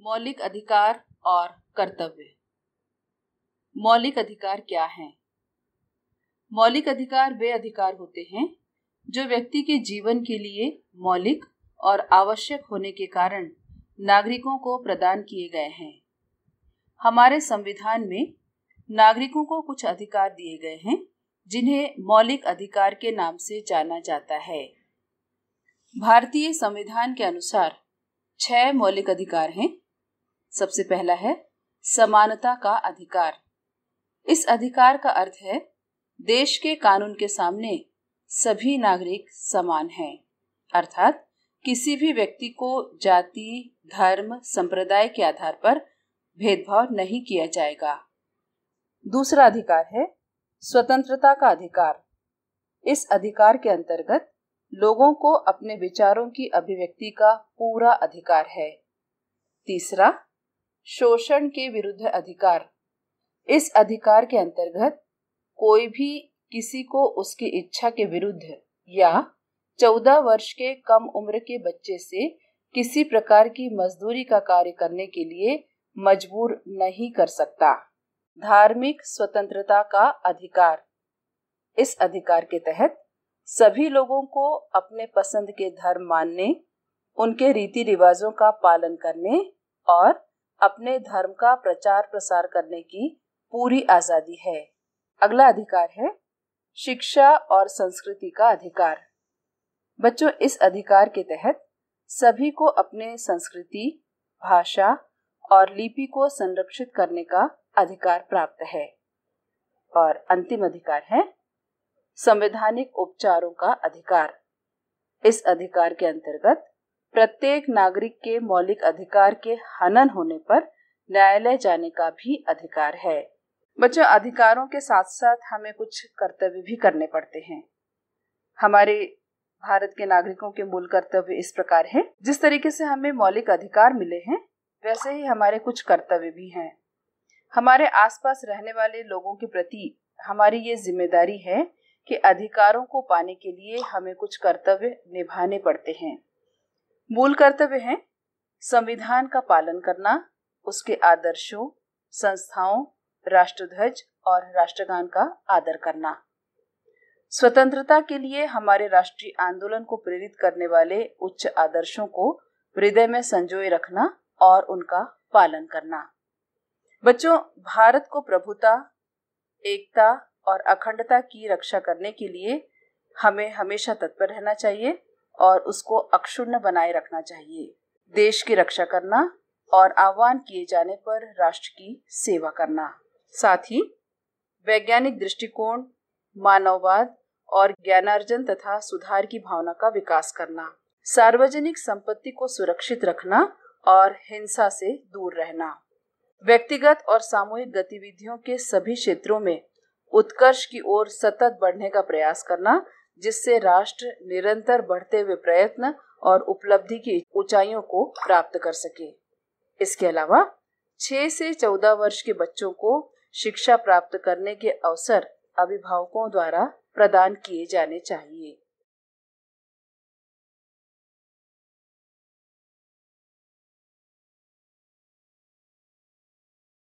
मौलिक अधिकार और कर्तव्य। मौलिक अधिकार क्या हैं? मौलिक अधिकार वे अधिकार होते हैं जो व्यक्ति के जीवन के लिए मौलिक और आवश्यक होने के कारण नागरिकों को प्रदान किए गए हैं। हमारे संविधान में नागरिकों को कुछ अधिकार दिए गए हैं जिन्हें मौलिक अधिकार के नाम से जाना जाता है। भारतीय संविधान के अनुसार 6 मौलिक अधिकार हैं। सबसे पहला है समानता का अधिकार। इस अधिकार का अर्थ है देश के कानून के सामने सभी नागरिक समान हैं, अर्थात किसी भी व्यक्ति को जाति, धर्म, संप्रदाय के आधार पर भेदभाव नहीं किया जाएगा। दूसरा अधिकार है स्वतंत्रता का अधिकार। इस अधिकार के अंतर्गत लोगों को अपने विचारों की अभिव्यक्ति का पूरा अधिकार है। तीसरा, शोषण के विरुद्ध अधिकार। इस अधिकार के अंतर्गत कोई भी किसी को उसकी इच्छा के विरुद्ध या 14 वर्ष के कम उम्र के बच्चे से किसी प्रकार की मजदूरी का कार्य करने के लिए मजबूर नहीं कर सकता। धार्मिक स्वतंत्रता का अधिकार। इस अधिकार के तहत सभी लोगों को अपने पसंद के धर्म मानने, उनके रीति रिवाजों का पालन करने और अपने धर्म का प्रचार प्रसार करने की पूरी आजादी है। अगला अधिकार है शिक्षा और संस्कृति का अधिकार। बच्चों, इस अधिकार के तहत सभी को अपने संस्कृति, भाषा और लिपि को संरक्षित करने का अधिकार प्राप्त है। और अंतिम अधिकार है संवैधानिक उपचारों का अधिकार। इस अधिकार के अंतर्गत प्रत्येक नागरिक के मौलिक अधिकार के हनन होने पर न्यायालय जाने का भी अधिकार है। बच्चों, अधिकारों के साथ साथ हमें कुछ कर्तव्य भी करने पड़ते हैं। हमारे भारत के नागरिकों के मूल कर्तव्य इस प्रकार है। जिस तरीके से हमें मौलिक अधिकार मिले हैं, वैसे ही हमारे कुछ कर्तव्य भी हैं। हमारे आसपास रहने वाले लोगों के प्रति हमारी ये जिम्मेदारी है कि अधिकारों को पाने के लिए हमें कुछ कर्तव्य निभाने पड़ते हैं। मूल कर्तव्य हैं संविधान का पालन करना, उसके आदर्शों, संस्थाओं, राष्ट्रध्वज और राष्ट्रगान का आदर करना। स्वतंत्रता के लिए हमारे राष्ट्रीय आंदोलन को प्रेरित करने वाले उच्च आदर्शों को हृदय में संजोए रखना और उनका पालन करना। बच्चों, भारत को प्रभुता, एकता और अखंडता की रक्षा करने के लिए हमें हमेशा तत्पर रहना चाहिए और उसको अक्षुण्ण बनाए रखना चाहिए। देश की रक्षा करना और आह्वान किए जाने पर राष्ट्र की सेवा करना। साथ ही वैज्ञानिक दृष्टिकोण, मानववाद और ज्ञानार्जन तथा सुधार की भावना का विकास करना। सार्वजनिक संपत्ति को सुरक्षित रखना और हिंसा से दूर रहना। व्यक्तिगत और सामूहिक गतिविधियों के सभी क्षेत्रों में उत्कर्ष की ओर सतत बढ़ने का प्रयास करना, जिससे राष्ट्र निरंतर बढ़ते हुए प्रयत्न और उपलब्धि की ऊंचाइयों को प्राप्त कर सके। इसके अलावा 6 से 14 वर्ष के बच्चों को शिक्षा प्राप्त करने के अवसर अभिभावकों द्वारा प्रदान किए जाने चाहिए।